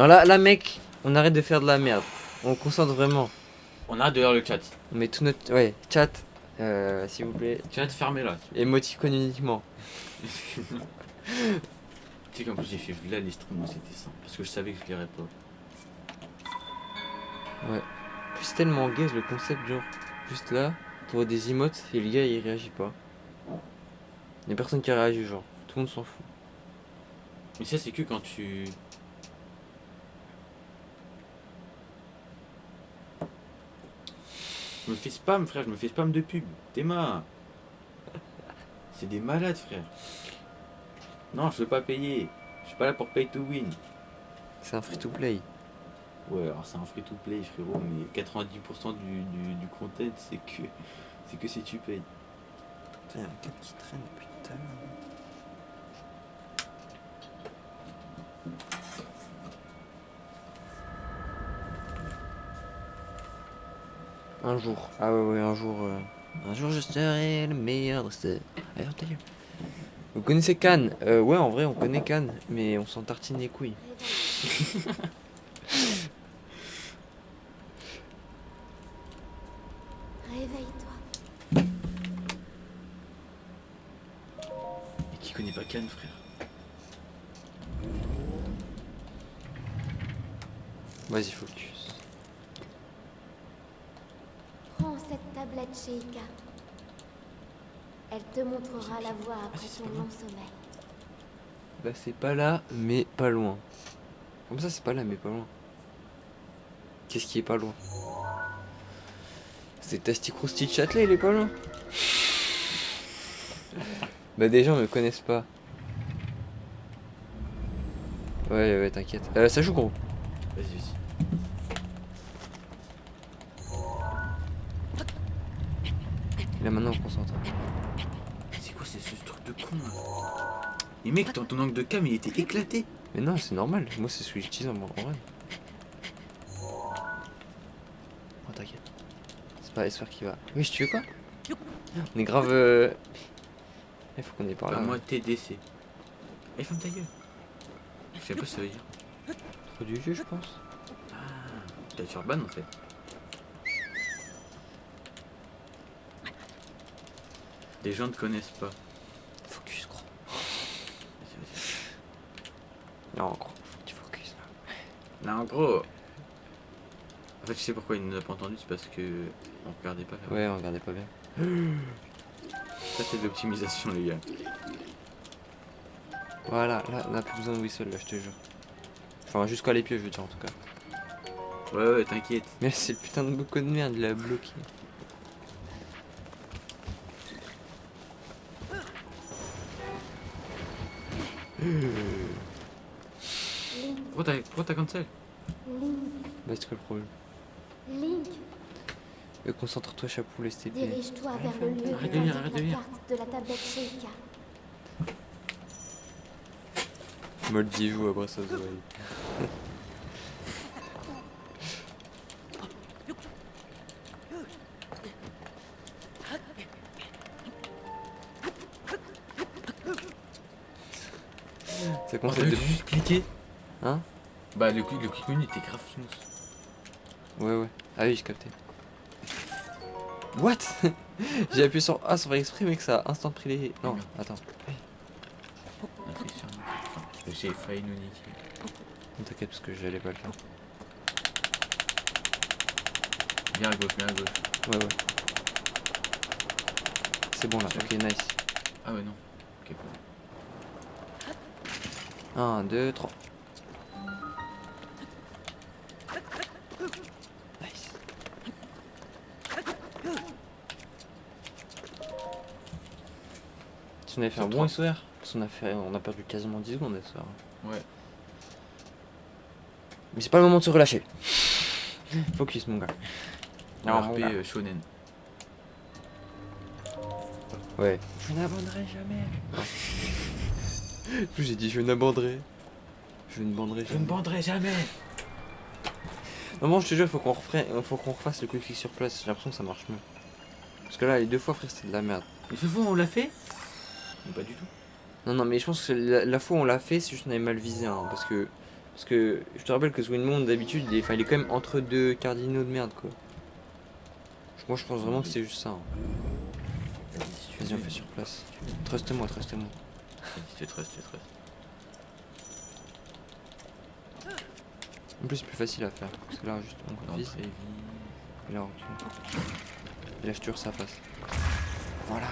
Non, là, mec, on arrête de faire de la merde. On concentre vraiment. On arrête de lire le chat. On met tout notre... Ouais, chat, s'il vous plaît. Chat, fermez-la. Émoticône uniquement. Tu sais qu'en plus j'ai fait là les streams, c'était simple. Parce que je savais que je lirais pas. Ouais. Puis c'est tellement gaze le concept, genre, juste là, pour des emotes, et le gars il réagit pas. Y'a personne qui réagit, genre, tout le monde s'en fout. Mais ça, c'est que quand tu. Je me fais spam, frère, je me fais spam de pub. Théma. C'est des malades, frère. Non, je veux pas payer. Je suis pas là pour pay to win. C'est un free to play. Ouais, alors c'est un free to play, frérot, mais 90% du content, c'est que si tu payes. Putain, y'a un cap qui traîne depuis tout à l'heure. Un jour. Ah ouais, un jour. Un jour je serai le meilleur dresseur. Allez, ta gueule. Vous connaissez Cannes? Ouais, en vrai, on connaît Cannes, mais on s'en tartine les couilles. Réveille-toi. Et qui connaît pas Cannes, frère? Vas-y, focus. Prends cette tablette chez Ika. Elle te montrera la voie après ton long sommeil. Bah, c'est pas là, mais pas loin. Comme ça, c'est pas là, mais pas loin. Qu'est-ce qui est pas loin? C'est Tasticrousti de Châtelet, il est pas loin. Bah, des gens me connaissent pas. Ouais, t'inquiète. Ça joue gros. Vas-y, vas-y. Là, maintenant, on se concentre. C'est quoi ce truc de con là? Et mec, ton angle de cam il était éclaté. Mais non, c'est normal. Moi, c'est celui que j'utilise en vrai. Oh, t'inquiète. C'est pas SR qui va. Oui, tu fais quoi? On est grave. Il faut qu'on ait par là. Bah, moi, TDC. Eh, ferme ta gueule. Je sais pas ce que ça veut dire. Trop du jeu, je pense. Ah, t'as te faire ban en fait. Les gens ne te connaissent pas. Focus, gros. Vas-y, vas-y. Non, gros, faut que tu focus là. Non, en gros. En fait, je sais pourquoi il ne nous a pas entendu, c'est parce que on regardait pas. Ouais, on regardait pas bien. Ça, c'est de l'optimisation, les gars. Voilà, là, on a plus besoin de whistle, là, je te jure. Enfin, jusqu'à les pieds, je veux dire, en tout cas. Ouais, t'inquiète. Mais c'est le putain de boucan de merde, il l'a bloqué. Pourquoi t'as cancel? Link, Bah, c'est quoi le problème? Link, Concentre-toi, chapeau, s'il te plaît. dirige-toi vers le lieu Arrête que de lire, t'indique arrête de la lire. carte de la tablette chez Ika. Moldivou après ça se voit. Ça On commence à t'a être vu de... juste cliquer? Hein? Bah, le clic il était grave smooth. Ouais. Ah oui, j'ai capté. What? J'ai appuyé sur A sans faire exprès, mec, ça a instant pris les... Non, attends. J'ai failli nous niquer. Non, t'inquiète, parce que j'allais pas le faire. Viens à gauche, viens à gauche. Ouais. C'est bon là, ok, nice. Ah ouais, non. Ok. 1, 2, 3. Nice. Si on avait fait un bon SOR, parce qu'on on a perdu quasiment 10 secondes SOR. Ouais. Mais c'est pas le moment de se relâcher. Focus mon gars. Non, mon RP gars. Shonen. Ouais. Je n'abandonnerai jamais. Plus j'ai dit je n'abandonnerai. Je ne banderai Je ne jamais. banderai jamais. Non, je te jure, faut qu'on refasse le quick click sur place. J'ai l'impression que ça marche mieux. Parce que là, les deux fois, frère, c'était de la merde. Mais ce fois, on l'a fait? Mais pas du tout. Non, mais je pense que la fois où on l'a fait, c'est juste qu'on avait mal visé. Hein, parce que Parce que je te rappelle que ce Windmond d'habitude il est quand même entre deux cardinaux de merde quoi. Moi je pense vraiment que c'est juste ça. Hein. Vas-y on fait sur place. Trust-moi, trust-moi. Je te trust. En plus c'est plus facile à faire. Parce que là juste on vise Très vite. et là on recule. Et là je tue ça passe. Voilà.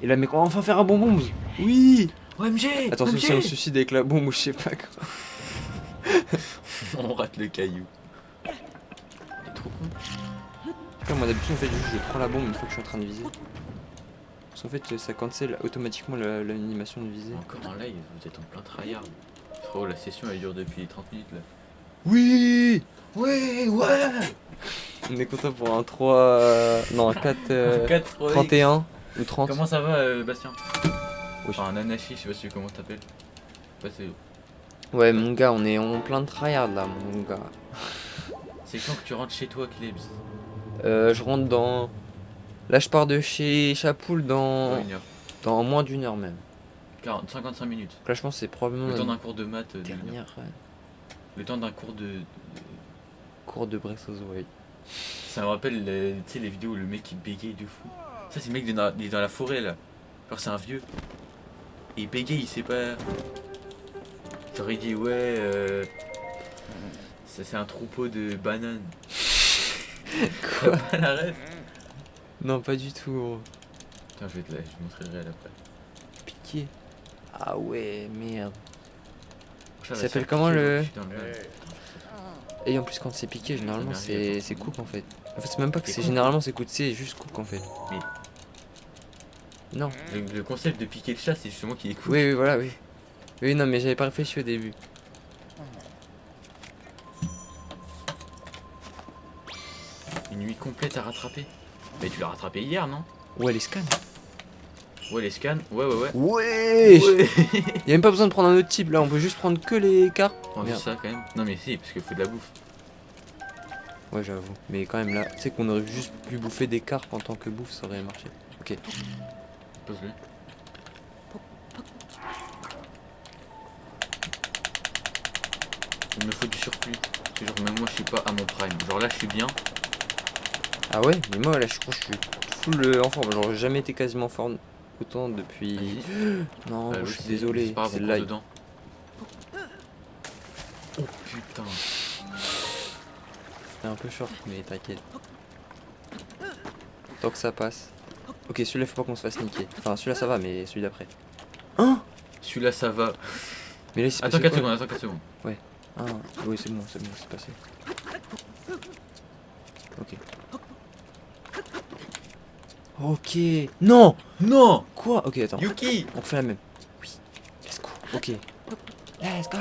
Et là mec on va enfin faire un bon bombe. Oui. OMG. Attention si on se suicide avec la bombe ou je sais pas quoi. On rate le caillou. Il est trop con. Après, moi d'habitude en fait je prends la bombe une fois que je suis en train de viser. Parce qu'en fait ça cancelle automatiquement l'animation de viser. Encore en live, vous êtes en plein tryhard. Frérot, la session elle dure depuis 30 minutes là. Oui. Ouais, ouais. On est content pour un 3... non un 4... 4 31 ou 30. Comment ça va Bastien? Oui. Enfin un Anachi, je sais pas si comment t'appelles. C'est Ouais mon gars on est en plein de tryhard là mon gars. quand que tu rentres chez toi Klebs? Je rentre dans... Là je pars de chez Chapoul dans... Une heure. Dans moins d'une heure même. 55 minutes. Donc là je pense que c'est probablement Le temps la d'un cours de maths. d'une heure. dernière Le temps d'un cours de... cours de Breath of the Wild. Ça me rappelle tu sais, les vidéos où le mec il bégaye de fou. Ça c'est le mec il est dans la forêt là. Genre c'est un vieux. Et il bégaye, il sait pas. Genre il dit ouais ça c'est un troupeau de bananes. Quoi? Pas la ref? Non pas du tout gros. Tiens je te montrer le réel après. Piqué. Ah ouais merde. Ça va, s'appelle c'est comment, piqué, le- je suis dans le- Et en plus quand c'est piqué généralement Ça m'est arrivé, c'est attends. cook en fait. En fait c'est même pas que C'est c'est cook. généralement c'est cook, c'est juste cook en fait. Mais- Non. Le concept de piquer le chat c'est justement qu'il est cool. Oui voilà oui. Oui non mais j'avais pas réfléchi au début. Une nuit complète à rattraper. Mais tu l'as rattrapé hier non? Ouais les scans. Ouais les scans, ouais. Ouais. Ouais. Y'a même pas besoin de prendre un autre type là, on peut juste prendre que les cartes. On veut Merde. ça quand même. Non mais si, parce qu'il faut de la bouffe. Ouais j'avoue. Mais quand même là, tu sais qu'on aurait juste pu bouffer des carpes en tant que bouffe, ça aurait marché. Ok. Pose-le. Il me faut du surplus. Parce que genre même moi je suis pas à mon prime. Genre là je suis bien. Ah ouais, mais moi là je crois que je suis full en forme. Genre j'ai jamais été quasiment fort autant depuis. Vas-y. Non, Ah, gros, oui, je suis c'est- désolé. c'est pas grave, C'est on là. court dedans. Oh putain. C'était un peu short, mais t'inquiète. Tant que ça passe. Ok, celui-là faut pas qu'on se fasse niquer. Enfin celui-là ça va, mais celui d'après. Hein? Celui-là ça va. Mais là il s'est Attends passé 4 quoi secondes, attends 4 secondes. Ah oui c'est bon, c'est passé. Ok. Ok. Non. Non. Quoi? Ok attends. Yuki. On refait la même. Oui. Let's go. Ok. Let's go.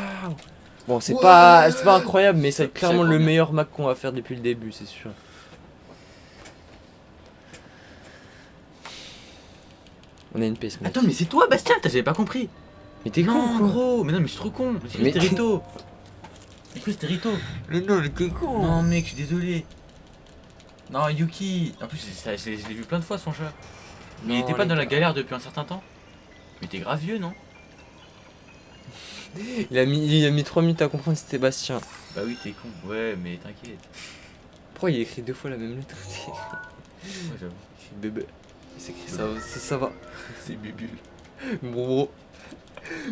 Bon, c'est Ouais. pas incroyable, mais c'est Ça- clairement ça le combien meilleur Mac qu'on va faire depuis le début, c'est sûr. On a une piste. mec. Attends mais c'est toi Bastien, j'avais pas compris. Mais t'es con Non quoi. gros, mais non mais je suis trop con. J'ai cru Mais- que c'était Rito. J'ai cru que c'était Rito. Mais non, mais t'es con. Non mec, je suis désolé. Non Yuki. En plus je l'ai vu plein de fois son chat. Mais il Non, était pas les dans la gars. galère depuis un certain temps. Mais t'es grave vieux non? Il a mis 3 minutes à comprendre que c'était Bastien. Bah oui t'es con. Ouais mais t'inquiète. Pourquoi il écrit 2 fois la même lettre? Ouais j'avoue. C'est bébé. C'est écrit ça va. C'est bubule. Bon gros.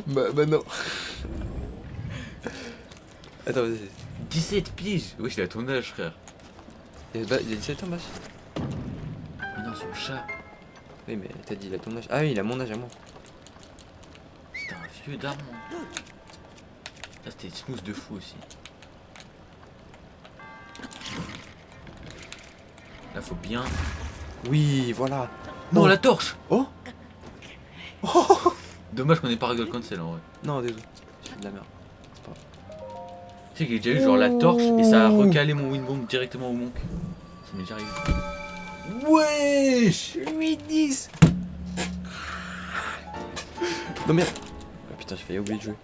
Bah non. Attends, vas-y. 17 piges. Wesh il a ton âge frère. Il a 17 ans Bastien. Mais non son chat. Oui mais t'as dit il a ton âge. Ah oui il a mon âge à moi. C'était un vieux daron. Là c'était smooth de fou aussi. Là faut bien. Oui voilà. Non la torche. Oh. Dommage qu'on ait pas Gold Cancel en vrai. Non désolé. J'ai de la merde. Tu sais que j'ai déjà eu genre la torche et ça a recalé mon Windbomb directement au monk. Ça m'est déjà arrivé. Wesh 8-10. Non merde. Ah putain j'ai failli oublier de jouer.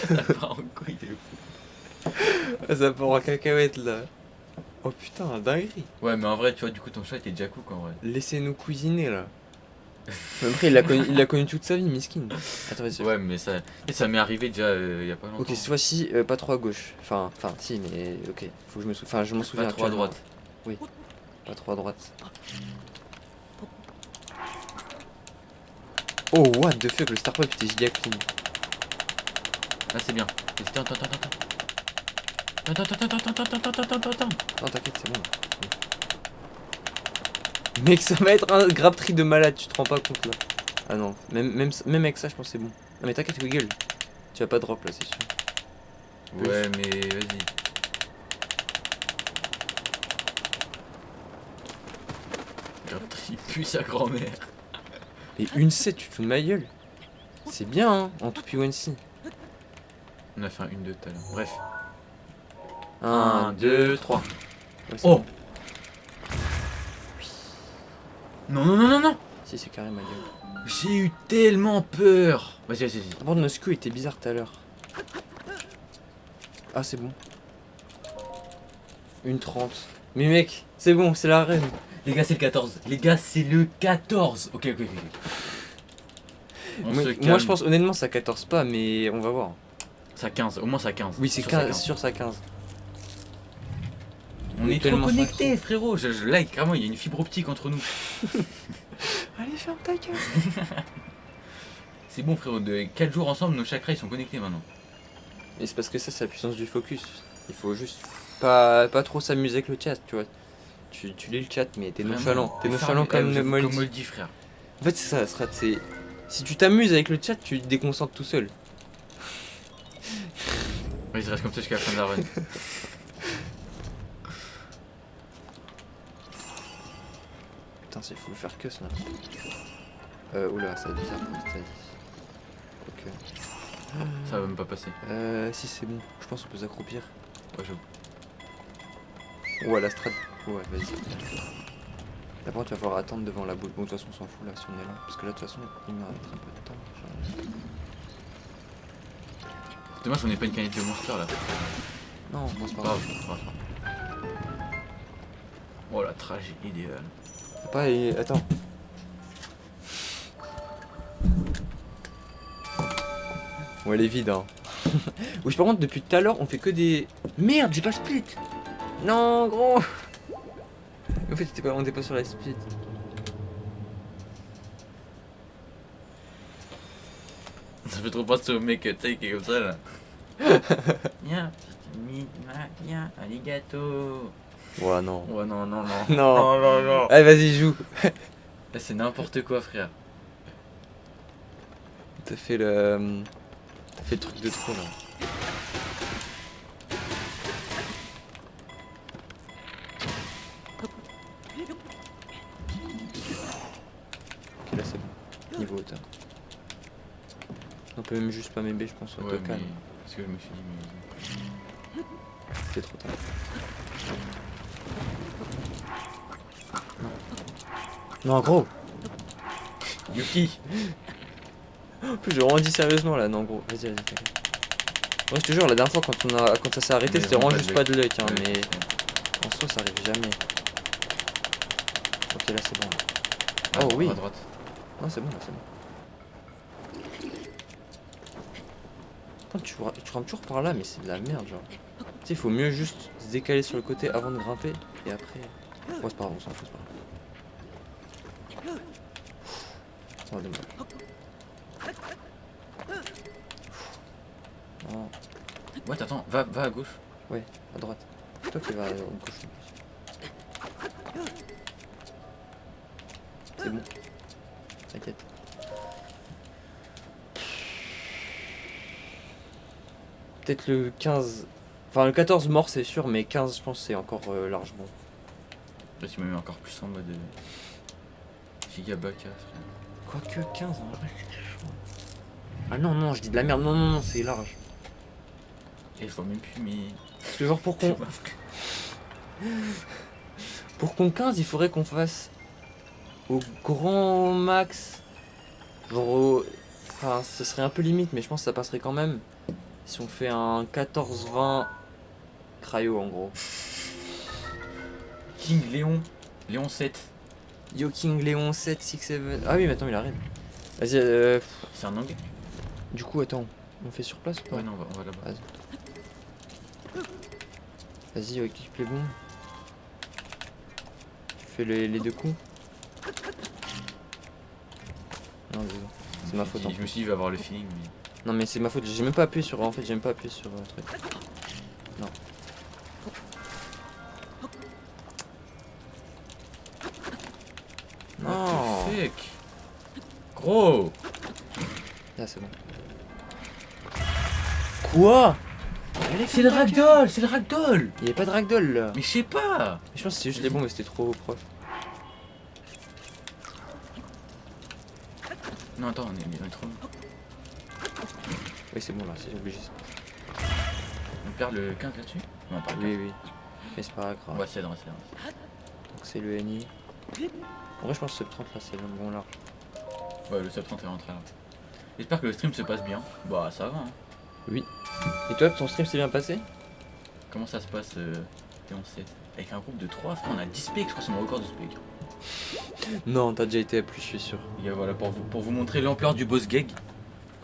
Ça part en couille de fou. Ah, ça part en cacahuète là. Oh putain dinguerie. Ouais mais en vrai tu vois du coup ton chat était déjà cook en vrai. Laissez-nous cuisiner là. Mais après, il l'a connu toute sa vie, miskin. Attends, vas-y. Ouais, mais ça m'est arrivé déjà il y a pas longtemps. Ok, cette fois-ci, pas trop à gauche. Enfin, si, mais ok. Faut que je me souvienne. Enfin, je m'en souviens Pas trop à actuellement. droite. Pas trop à droite. Oh, what the fuck, le Star Pop était giga clean. Là, c'est bien. Attends. Attends. Non, t'inquiète, c'est bon. Mec, ça va être un grab tree de malade, tu te rends pas compte là. Ah non, même avec ça, je pense que c'est bon. Non, mais t'inquiète, Wiggle. Tu vas pas drop là, c'est sûr. Ouais, mais vas-y. Il pue sa grand-mère. Et une 7, tu te fous de ma gueule. C'est bien, hein, en tout P1C. On a fait un 1-2 tout à l'heure. Bref. 1, 2, 3. Oh Non. Si, c'est carré ma gueule. J'ai eu tellement peur. Vas-y. Par contre, nos skews étaient bizarres tout à l'heure. Ah, c'est bon. Une 30. Mais mec, c'est bon, c'est la reine. Les gars, c'est le 14. Les gars, c'est le 14. Ok. On se calme. Moi, je pense honnêtement, ça 14 pas, mais on va voir. Ça 15. Au moins, ça 15. Oui, c'est Sur ça 15, sur ça 15. On est trop tellement connectés, frérot. Là, carrément, il y a une fibre optique entre nous. Allez, ferme ta gueule. C'est bon, frérot. De 4 jours ensemble, nos chakras, ils sont connectés maintenant. Et c'est parce que ça, c'est la puissance du focus. Il faut juste pas trop s'amuser avec le chat, tu vois. Tu lis le chat, mais t'es nonchalant. T'es nonchalant comme Moldy, frère. En fait, c'est ça, Strat, c'est... Si tu t'amuses avec le chat, tu te déconcentres tout seul. Oui, il reste comme ça jusqu'à la fin de la run. Putain, c'est faut le faire que ça. Oula, ça va être bizarre comme ça. Ok. Ça va même pas passer. Si c'est bon, je pense qu'on peut s'accroupir. Ouais, j'avoue. Ouais, la strat. Ouais, vas-y. Là, par contre, tu vas falloir attendre devant la boule. Bon, de toute façon, on s'en fout là si on est là. Parce que là, de toute façon, il me reste un peu de temps. Dommage, on n'est pas une canette de monster là. Non, bon, c'est pas Pas grave. grave. Oh la tragédie idéale. Attends. Bon, elle est vide, hein. Oui, par contre, depuis tout à l'heure, on fait que des... Merde, j'ai pas split. Non, gros. En fait, on était pas sur la split. Ça fait trop penser au mec, tu sais, qui est comme ça là. Viens, arigato. Ouais, non. Ouais, non. Non. Allez, vas-y, joue. Là, c'est n'importe quoi, frère. T'as fait le truc de trop, là. Ok, là, c'est bon. Niveau hauteur. On peut même juste pas m'aimer, je pense, au Ouais, total. mais... Parce que je me suis dit, mais... C'est trop tard. Non, gros. Yuki. En plus, je rendis sérieusement là, non, gros. Vas-y. Moi, je te jure, la dernière fois, quand ça s'est arrêté, Mais c'était vraiment vraiment juste pas de luck, hein, Ouais, mais c'est- en soi, ça arrive jamais. Ok, là, c'est bon. Là. Ah, Oh oui. À droite. Non, c'est bon, là, c'est bon. Putain, tu rampes toujours par là, mais c'est de la merde, genre. Tu sais, il faut mieux juste se décaler sur le côté avant de grimper, et après... Ouais, c'est pas grave, on s'en fout, c'est pas grave. Oh, dommage. Oh, Ouais, attends, va à gauche. à droite. C'est toi qui vas à gauche en plus. C'est bon. T'inquiète. Peut-être le 15... Enfin, le 14 mort, c'est sûr, mais 15, je pense, c'est encore largement. Là, tu m'as mis encore plus en mode... Gigabaka, frère. Quoique 15, en vrai, c'est chaud. Ah non, je dis de la merde. Non, c'est large. Et je vois même plus, mais... Parce que genre, pour qu'on 15, il faudrait qu'on fasse au grand max. Genre, enfin, ce serait un peu limite, mais je pense que ça passerait quand même. Si on fait un 14-20 cryo en gros. King Léon 7. Yo King Léon 7, 6, 7. Ah oui, mais attends, il arrive. Vas-y, C'est un anglais? du coup, attends. On fait sur place ou pas? Ouais, non, on va là-bas. Vas-y, équipe les bombes. Tu fais les deux coups. Non, désolé. C'est ma faute. Je me suis dit, il va avoir le feeling. Mais... Non, mais c'est ma faute. J'ai même pas appuyé sur. En fait, j'ai même pas appuyé sur truc. Non. Non. What the fuck? Gros! Là, c'est bon. Quoi? C'est le ragdoll! C'est le ragdoll! Il y avait pas de ragdoll là. Mais je sais pas! Mais je pense que c'est juste les bombes, mais c'était trop proche. Non, attends, on est trop loin. Oui, c'est bon là, c'est obligé. On perd le 15 là-dessus? Non, pas le 15. Oui, oui. Mais c'est pas grave. On va céder. Donc c'est le NI. En vrai, je pense que ce 30 là, c'est le bon large. Ouais, le sub 30 est rentré là. J'espère que le stream se passe bien. Bah, ça va, hein. Oui. Et toi, ton stream s'est bien passé? Comment ça se passe, Théon 7? Avec un groupe de 3, frère, on a 10 speaks, je crois que c'est mon record de speak. Non, t'as déjà été à plus, je suis sûr. Et voilà, pour vous montrer l'ampleur du boss gag.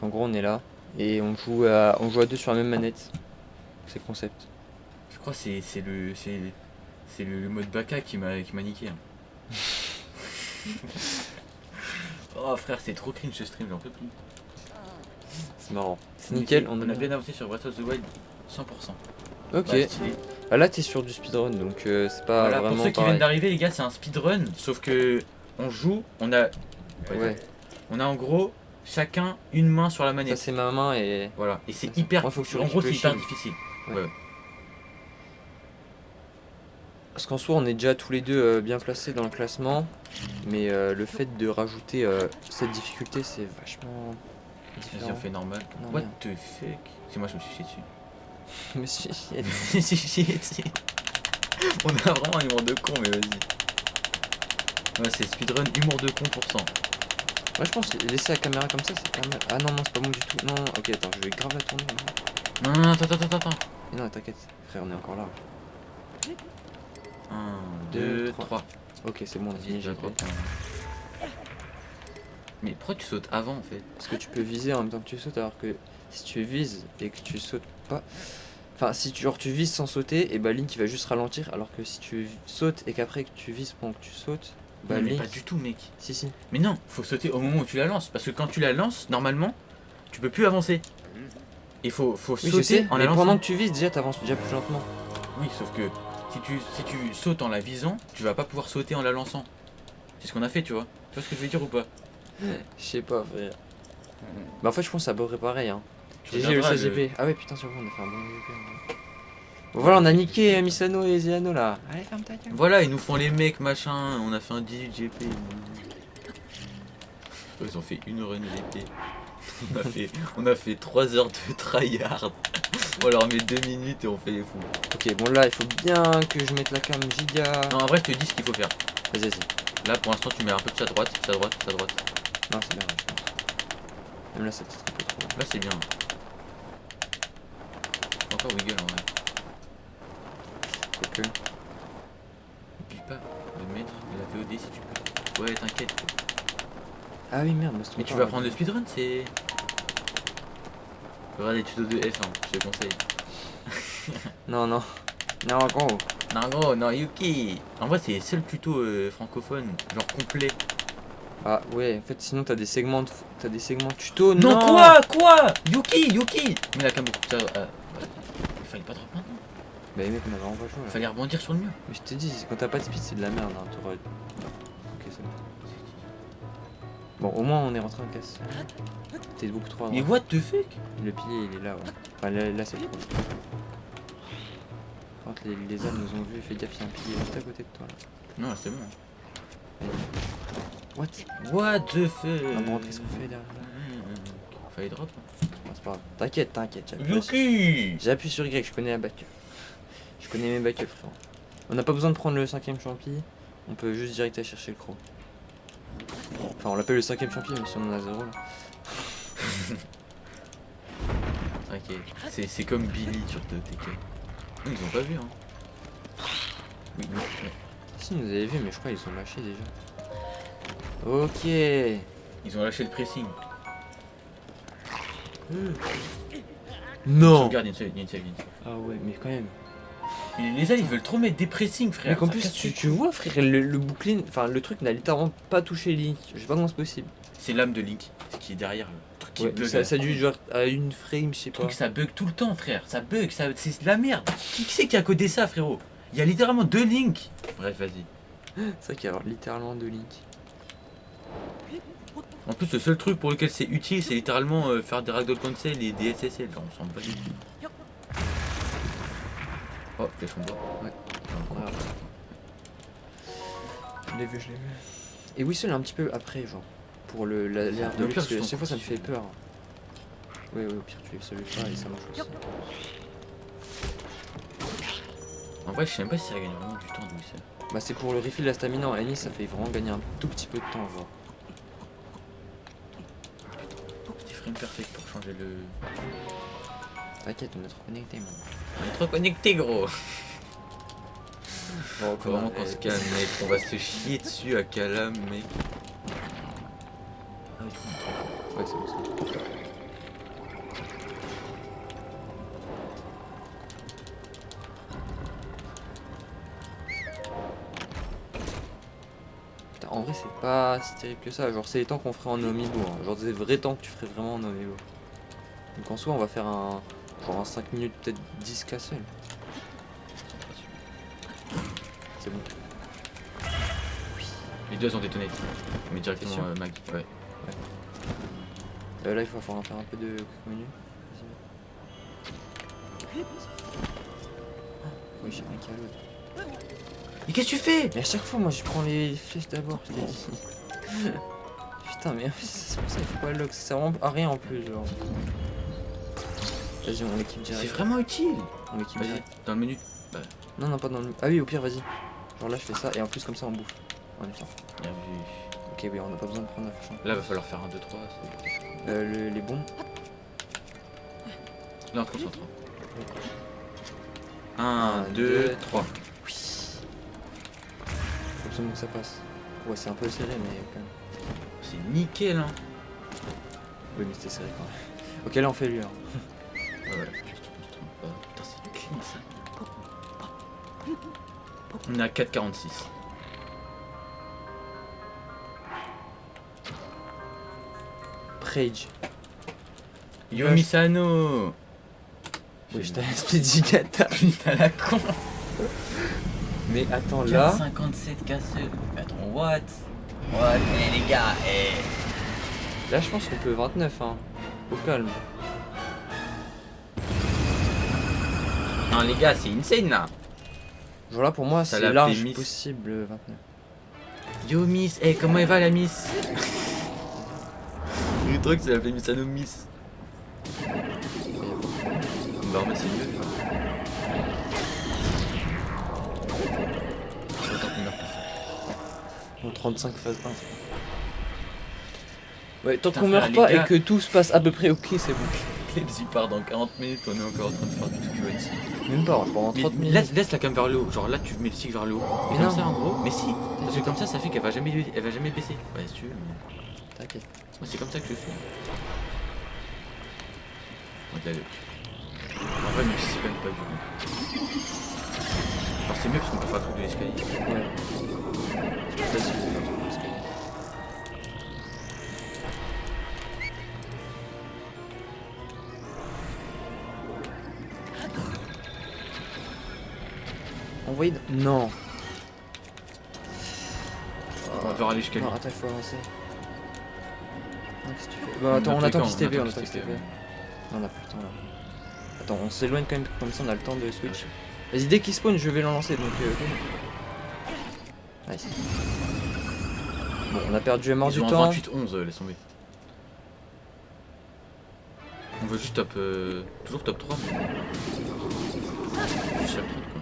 En gros, on est là et on joue à deux sur la même manette. C'est le concept. Je crois que c'est le mode Baka qui m'a niqué. Hein. Oh frère, c'est trop cringe ce stream, j'en peux plus. C'est marrant. C'est nickel, on a bien avancé sur Breath of the Wild 100%. Ok. Bah, stylé. Ah, là, t'es sur du speedrun donc c'est pas Voilà, vraiment pour ceux qui pareil. viennent d'arriver, les gars, c'est un speedrun, sauf que on joue, on a en gros chacun une main sur la Ça, manette. c'est ma main et. Voilà, et c'est hyper. Ouais, faut que tu en gros, c'est récupères hyper le shield. difficile. Ouais. Ouais. Parce qu'en soi, on est déjà tous les deux bien placés dans le classement. Mais le fait de rajouter cette difficulté, c'est vachement Vas-y, différent. on fait normal. Non, What rien. the fuck? C'est moi, je me suis chié dessus. Je me suis chié. Je me suis chié dessus. On a vraiment un humour de con, mais vas-y. Ouais, c'est speedrun humour de con %. Moi, je pense que laisser la caméra comme ça, c'est pas mal. Ah non, non, c'est pas bon du tout. Non, ok, attends, je vais grave la tourner. Non, attends. Et non, t'inquiète, frère, on est encore là. 1, Deux, 2, trois. 3. Ok, c'est bon, on a fini, j'ai drop. fait. Mais pourquoi tu sautes avant en fait? Parce que tu peux viser en même temps que tu sautes, alors que si tu vises et que tu sautes pas. Enfin, si tu vises sans sauter, et bah Link il va juste ralentir, alors que si tu sautes et qu'après que tu vises pendant que tu sautes, bah Non, mais Link. pas du tout, mec. Si. Mais non, faut sauter au moment où tu la lances. Parce que quand tu la lances, normalement, tu peux plus avancer. Il faut Oui, je sauter sais, en mais la lançant. pendant que tu vises, déjà t'avances déjà plus lentement. Oui, sauf que si tu sautes en la visant, tu vas pas pouvoir sauter en la lançant. C'est ce qu'on a fait, tu vois. Tu vois ce que je veux dire ou pas? Je sais pas, frère. Bah en fait, je pense que ça pourrait pareil, hein. Tu GG le regarderas 16 GP. Ah ouais, putain, c'est vrai, on a fait un bon GP. Bon, voilà, on a niqué Misano et Zeano là. Allez, ferme ta gueule. Voilà, ils nous font les mecs, machin. On a fait un 18 GP. Ils ont fait une run GP. On a fait 3 heures de tryhard. On leur met 2 minutes et on fait les fous. Ok, bon là, il faut bien que je mette la cam giga. Non, en vrai, je te dis ce qu'il faut faire. Vas-y. Là, pour l'instant, tu mets un peu plus à droite, à droite. Non, c'est bien, je pense. Même là, c'est peut-être un peu trop. Là, c'est bien. Encore wiggle en vrai. Quoique. N'oublie pas de mettre la VOD si tu peux. Ouais, t'inquiète. Ah oui, merde, mais Mais tu vas prendre le speedrun, c'est. Regarde les tutos de F1, je te conseille. Non, gros. Non, gros, non, Yuki. En vrai, c'est les seuls tutos francophones, genre complet. Ah ouais, en fait, sinon t'as des segments tuto. Non, quoi Yuki Mais la cam beaucoup plus tard. Il fallait pas drop maintenant. Bah les mecs, on avait vraiment pas joué Il là. fallait rebondir sur le mur. Mais je t'ai dit, quand t'as pas de speed, c'est de la merde. Hein. Ok, c'est bon. Bon, au moins on est rentré en casse. T'es beaucoup trop à Mais droite. what the fuck? Le pilier il est là, ouais. Enfin là c'est trop. Par contre, les ânes nous ont vu, fais gaffe, il y a un pilier juste à côté de toi là. Non, là, c'est bon. What? What the fuck? On va rentrer ce qu'on fait derrière là. Fallait drop. Ah, c'est pas grave. T'inquiète, Yuki! j'appuie sur Y, je connais la backup. Je connais mes backups, frère. On n'a pas besoin de prendre le 5ème champi, on peut juste direct aller chercher le croc. Enfin, on l'appelle le 5ème champi, même si on en a 0 là. Ok, c'est comme Billy sur TK. Ils ont pas vu, hein. Oui. Si, ils nous avaient vu, mais je crois qu'ils ont lâché déjà. Ok. Ils ont lâché le pressing. Non. Regarde, il y a une seule. Ah ouais, mais quand même. Les ailes, ils veulent trop mettre des pressings, frère. Mais qu'en Ça plus, casse les tu vois, frère, le bouclier, enfin, le truc n'a littéralement pas touché Link. Je sais pas comment c'est possible. C'est l'âme de Link qui est derrière le truc qui Ouais, bug. ça a dû genre à une frame, je sais Le pas. truc, ça bug tout le temps, frère. Ça bug, c'est de la merde. Qui c'est qui a codé ça, frérot? Il y a littéralement 2 Link. Bref, vas-y. C'est vrai qu'il y a alors littéralement deux Link. En plus, le seul truc pour lequel c'est utile, c'est littéralement faire des ragdoll cancel et des SSL. Genre, on s'en bat les couilles. Oh, flèche en bois. Ouais. Encore. Je l'ai vu. Et Whistle un petit peu après, genre. Pour l'air de Au lui, pire, parce que je à chaque fois ça me t'en fait peur. Oui, au pire, tu celui là et ça marche aussi. En vrai, je sais même pas si ça gagne vraiment du temps, Whistle. Bah, c'est pour le refill de la stamina en Annie, ça fait vraiment gagner un tout petit peu de temps, genre. C'était frame perfect pour changer le. T'inquiète, on est trop connectés, man. On est trop connectés, gros. Bon, Faut vraiment qu'on se calme, mec. On va se chier dessus à Calam, mec. Ah oui, Ouais, c'est bon, c'est bon. Putain, en vrai, c'est pas si terrible que ça. Genre, c'est les temps qu'on ferait en Nomiibo. Hein. Genre, des vrais temps que tu ferais vraiment en Nomiibo. Donc, en soi, on va faire un. Genre, un 5 minutes, peut-être 10 castle. C'est bon. Les deux ont détonné. Mais directement sûr Mag. Ouais. Là, il va falloir faire un peu de quick menu. Vas-y. Oui, j'ai rien qui a l'autre. Mais qu'est-ce que tu fais? Mais à chaque fois, moi, je prends les flèches d'abord, je t'ai dit. Putain, mais c'est pour ça qu'il faut pas le lock. Ça sert vraiment à rien en plus, genre. Vas-y, on équipe direct. C'est vraiment utile. On équipe Vas-y, direct. dans le menu. Non, non, pas dans le. Ah oui, au pire, vas-y. Genre là, je fais ça et en plus, comme ça, on bouffe. En même temps. Bien vu. Ok, oui, on n'a pas besoin de prendre la flèche. Là, va falloir faire un 2, 3. Les bombes. Non, concentre. 1, 2, 3. Oui. Faut absolument que ça passe. Ouais, c'est un peu serré, mais quand même. C'est nickel, hein. Oui, mais c'était serré quand même. Ok, là, on fait lui. Hein. Ouais, je te trompe pas. Putain, c'est clean ça. On est à 4,46. Rage. Yomi Sano. Oui, je t'ai Speedicata. Putain la con. Mais attends, là. 4,57 casseul. Attends, what? What? Eh les gars, Là, je pense qu'on peut 29, hein. Au calme. Non les gars, c'est insane là. Genre là, pour moi, Ça c'est l'a large fait miss. possible 29. Yo Miss, comment elle va la Miss? Le truc c'est la fait Miss Sano Miss. On va remettre c'est mieux. Attends qu'on meurt pas. Au 35 phase 1. Ouais, tant Putain, qu'on frère, meurt les pas gars. et que tout se passe à peu près ok, c'est bon. Klebs part dans 40 minutes, on est encore en train de faire du truc ici. Même pas, pendant 30 Mais minutes. laisse la cam vers le haut, genre là tu mets le stick vers le haut. Mais Et comme non. ça en gros, mais si, parce que comme ça fait qu'elle va jamais baisser. Ouais si tu veux, mais T'inquiète. moi c'est comme ça que je fais. On va de la luck. En vrai même si c'est quand même pas dur. Alors c'est mieux parce qu'on peut faire le truc de l'escalier. Ouais. C'est plus facile de faire tout le escalier. Envoyer. Non. On va devoir aller jusqu'à lui. Non, attends, il faut avancer. Non, qu'est-ce que tu fais? Bah, attends, on attend qu'il se TP, on attend qu'il se TP. Non, on a plus le temps là. Attends, on s'éloigne quand même, comme ça on a le temps de switch. Vas-y, dès qu'il spawn, je vais l'en lancer donc. Ok. Nice. Bon, on a perdu à mort Ils du ont un temps. 28-11, laisse tomber. On veut juste top. Toujours top 3. Mais... Juste chapitre, quoi.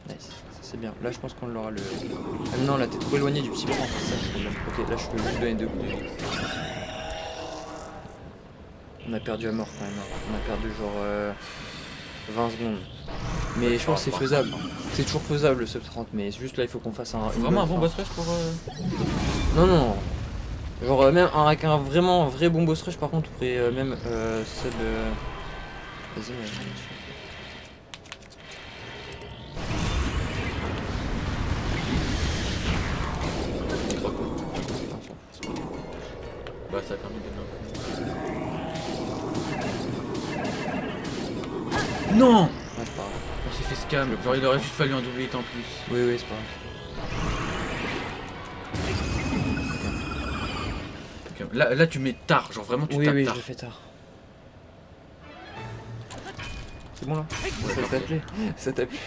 Nice, ça c'est bien. Là, je pense qu'on l'aura le. Ah, mais non, là, t'es trop éloigné du petit bras. C'est ça le problème. Ok, là, je peux juste donner deux coups. On a perdu à mort quand même. Hein. On a perdu genre 20 secondes. Mais je pense que c'est faisable. C'est toujours faisable le sub 30, mais juste là, il faut qu'on fasse un. Vraiment un bon boss rush pour. Non, non, non. Genre même avec un vraiment vrai bon boss rush par contre on pourrait même sub... Vas-y Les 3 coups. Bah ça a permis de donner un coup. Non. Ouais, c'est pas grave. On s'est fait scam. Genre il aurait juste fallu un double hit en plus. Oui oui c'est pas grave. Ok, là tu mets tard, genre vraiment tu Oui tapes oui tard. je le fais tard. C'est bon là? Ouais, Ça t'a parfait. plu? Ça t'a plu?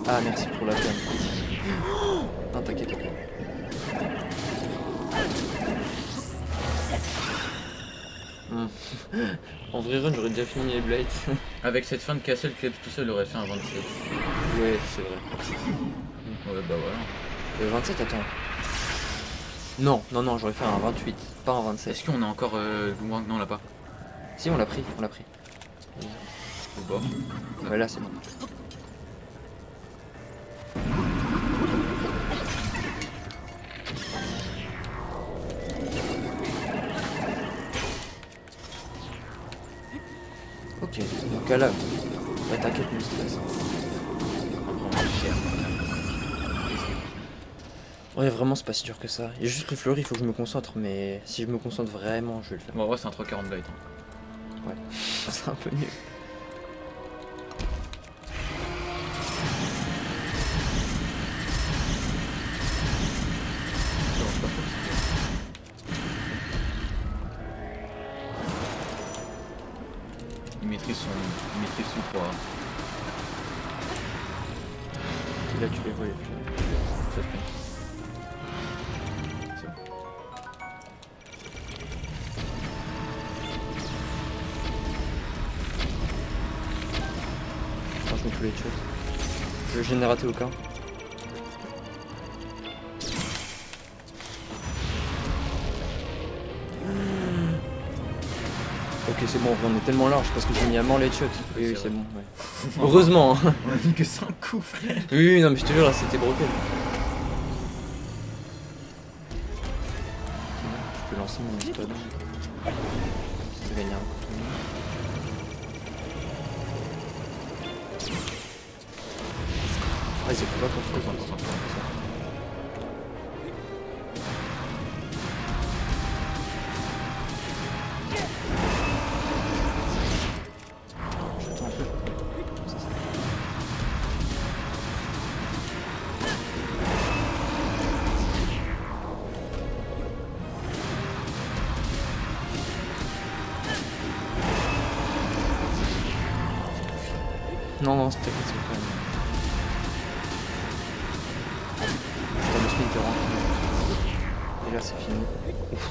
Ah merci pour la flamme. Non t'inquiète pas. En vrai run j'aurais déjà fini les blights. Avec cette fin de castle, Klebs tout seul aurait fait un 27. Ouais c'est vrai. Ouais bah voilà. 27 attends. Non j'aurais fait un 28, pas un 27. Est-ce qu'on a encore loin? Non, on l'a pas. Si on l'a pris. Au bord. Ouais là c'est bon. Ok, donc là, bah, t'inquiète, me stress. Vraiment cher. Ouais, vraiment, c'est pas si dur que ça. Il y a juste le fleury, il faut que je me concentre, mais si je me concentre vraiment, je vais le faire. Bon, en vrai, c'est un 340 blight. Hein. Ouais, c'est un peu nul. Ça dérange pas trop, il maîtrise son 3. Et là, tu les vois, les fleurs. Ça se fait. C'est bon. Attends, je mets tous les choses. Je n'ai raté aucun. Ok, c'est bon, on est tellement large parce que j'ai mis à mort les shots. Oui, oui, C'est c'est vrai. bon. Ouais. Heureusement. Hein. On a mis que 5 coups, frère. Oui, non, mais je te jure, là, c'était broken. Je peux lancer mon espadon. C'est gagner un coup. Vas-y, faut pas qu'on se concentre. J'attends un peu. Comme ça. Non, c'était pas ça quand même. Putain, le spin te rentre. Et là, c'est fini. Ouf.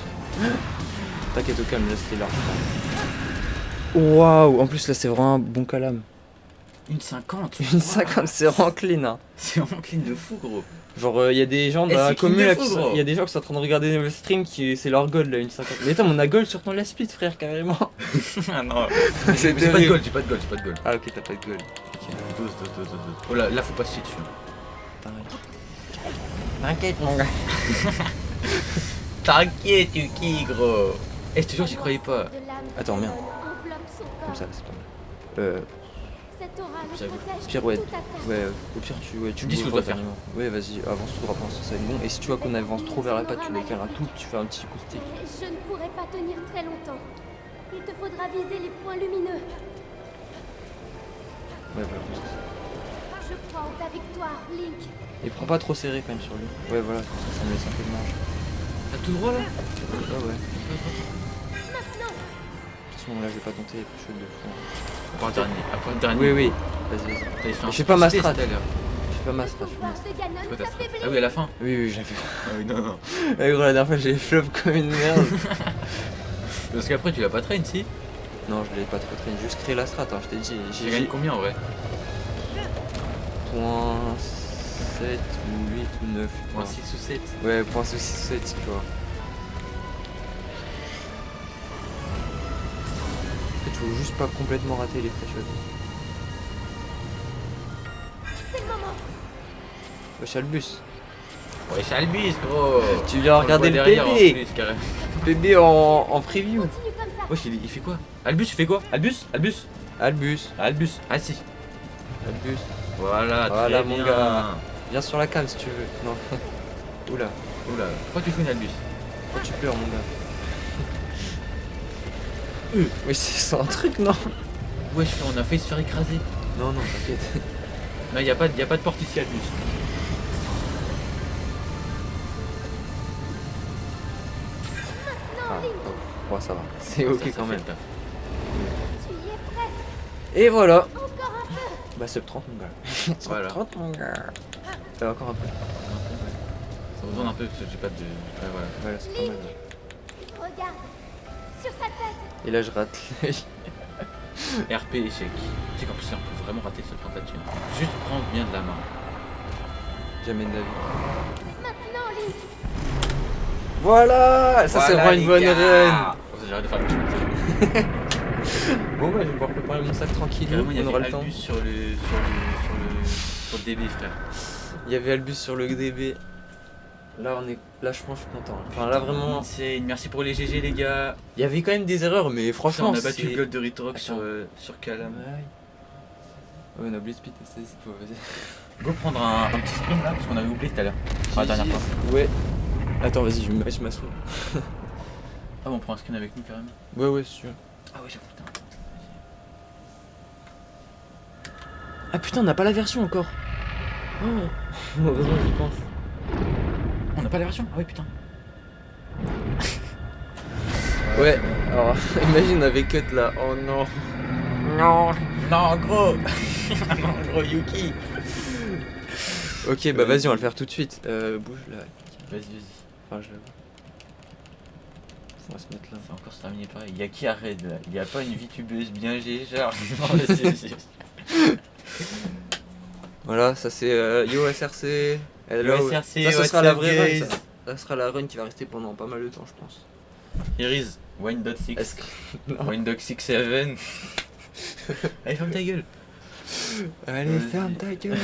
T'inquiète au calme, là, c'était large. Waouh, en plus, là, c'est vraiment un bon calame. Une 50. Une 50, c'est vraiment clean. Hein. C'est vraiment clean de fou, gros. Genre, il y a des gens dans Eh, la c'est clean commune, de là, fou, gros. il y a des gens qui sont en train de regarder le stream, c'est leur gold, là, une 50. Mais attends, on a gold sur ton last split, frère, carrément. Ah non. C'est J'ai pas de terrible. gold, j'ai pas de gold, j'ai pas de gold. Ah, ok, t'as pas de gold. Dose. Oh là, faut pas se chier dessus. T'inquiète, mon gars. T'inquiète, Yuki, gros. Eh, je te jure, j'y croyais pas. Attends, merde. Enveloppe son corps. Comme ça, c'est pas mal. Cette aura le Ça, protège pire, de ouais. toute attaque. Ouais, au pire, tu me dis ce que je dois faire. Ouais, vas-y, avance tout droit pour l'instant, ça va être bon. Et si tu vois qu'on avance trop vers la patte, tu décales un tout, tu fais un petit coup stick. Mais je ne pourrai pas tenir très longtemps. Il te faudra viser les points lumineux. Ouais, voilà, comme ça. Je crois en ta victoire, Link. Et prends pas trop serré quand même sur lui. Ouais, voilà, comme ça me laisse un peu de marge. T'as tout droit là? Ouais, ouais. Maintenant. De toute façon, là, je vais pas tenter les push de fou. Après le dernier. Après le dernier. Oui, oui. Vas-y, vas-y. T'avais fait un Je fais pas ma test strat. tout à l'heure. Je fais pas ma Le strat, je fais ma pouvoir strat. de Ganon C'est quoi ta strat? s'affaiblit. Ah oui, à la fin. Oui, oui, je l'ai fait. Ah oui, non. Ouais, gros, la dernière fois, j'ai flop comme une merde. Parce qu'après, tu l'as pas train, si? Non, je l'ai pas trop traîné. Juste créé la strat, hein, je t'ai dit. J'ai gagné combien en vrai? Point 7 ou 8 ou 9. Point 6 ou 7. Ouais, point 6 ou 7, tu vois. En fait, faut juste pas complètement rater les pré-shots. C'est le moment. Wesh, y'a le bus. Ouais, c'est Albus, gros. Tu viens regarder le derrière, en bébé. plus, carrément. Bébé en preview. Continue comme ça. Wesh, il fait quoi? Albus, tu fais quoi? Albus? Albus. Albus, assis. Albus. Voilà, Voilà, très mon bien. gars. Viens sur la cam si tu veux. Non. Oula. Oula, pourquoi tu fais une Albus? Pourquoi tu pleures, mon gars? Mais c'est un truc, non? Wesh, on a failli se faire écraser. Non, non, t'inquiète. Non, y a pas de porte ici, Albus. Ah, oh, ça va. C'est ok Ça quand fait même. le taf. Tu y es presque. Et voilà. Encore un peu. Bah, sub 30, mon gars. Sub Voilà. 30, mon gars. Encore un peu. Ça me donne un peu parce que j'ai pas de. Ouais, voilà. Voilà, c'est pas mal. Regarde. Sur sa tête. Et là, je rate l'œil. RP échec. Tu sais qu'en plus, là, on peut vraiment rater cette tentative. Juste prendre bien de la main. Jamais de la vie. Maintenant, Link. Voilà. Ça, c'est vraiment une bonne run. J'arrête de faire le truc. Bon, bah, je vais pouvoir préparer mon sac tranquille. Carrément, il y On aura avait le temps. Albus sur le DB, frère. Il y avait Albus sur le DB. Là, là, je pense, je suis content. Enfin, là, vraiment. Insane. Merci pour les GG, les gars. Il y avait quand même des erreurs, mais franchement, on a battu c'est- le gold de Ritrock Attends. sur Calam. Ouais, on a oublié Speed, c'est pas vas-y. Go prendre un petit screen là, parce qu'on avait oublié tout à l'heure. La dernière fois. Ouais. Attends, vas-y, je m'assois. Ah bon, on prend un screen avec nous carrément. Ouais, ouais, c'est sûr. Ah ouais, j'avoue, putain. Ah putain, on n'a pas la version encore. Oh. Heureusement, j'y pense. On n'a pas la version? Ah oui, putain. Ouais, alors imagine avec cut là. Oh non. Non. Non, gros. Non, gros, Yuki. Ok, bah vas-y, on va le faire tout de suite. Bouge là. Vas-y. Enfin, on va se mettre là. C'est encore se terminer pareil. Y'a qui arrête là? Y a pas une VTubeuse bien G, genre. Non, vas-y. Voilà, ça c'est Yo SRC. Hello. SRC, ça what's sera la up, vraie run. guys? Ça sera la run qui va rester pendant pas mal de temps, je pense. Here is Wine.6. Est-ce que. Non. Wine.67. Allez, ferme ta gueule. Allez, Vas-y. ferme ta gueule.